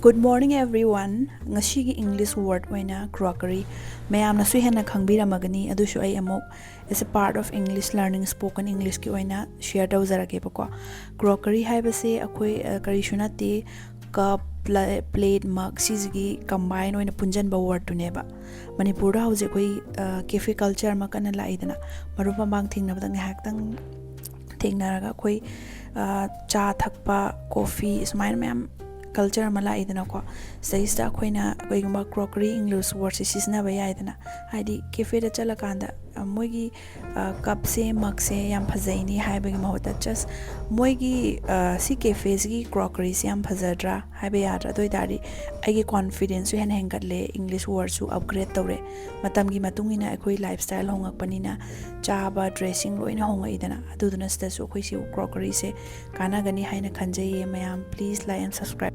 Good morning everyone. Ngashigi English word oina crockery. Mayamna su henna khangbiramagani adushu ai amok as a part of English learning spoken English ki oina share tawzarage bako. Crockery haibase akoi karishunati cup plate mug sisigi combine oina punjan ba word tuneba. Manipura hause koi cafe culture makana laidana marupa bang thingnabda ngahaktang thingnaraga koi cha thakpa coffee sumaina mayam culture mala idana ko saista khoina koiguma crockery English words sisna ba yaidana haidi cafe da chala kanda moigi cup se mug se yam phajaini haibagi mahota just moigi si cafes gi crockery se yam phajadra haiba yadra doi dari agi confidence hen hengatle English words su upgrade tawre matam gi matungina akoi lifestyle hongak panina chaba dressing loina honga idana aduduna sta su akoi si crockery se kana gani haina khanjai mayam please like and subscribe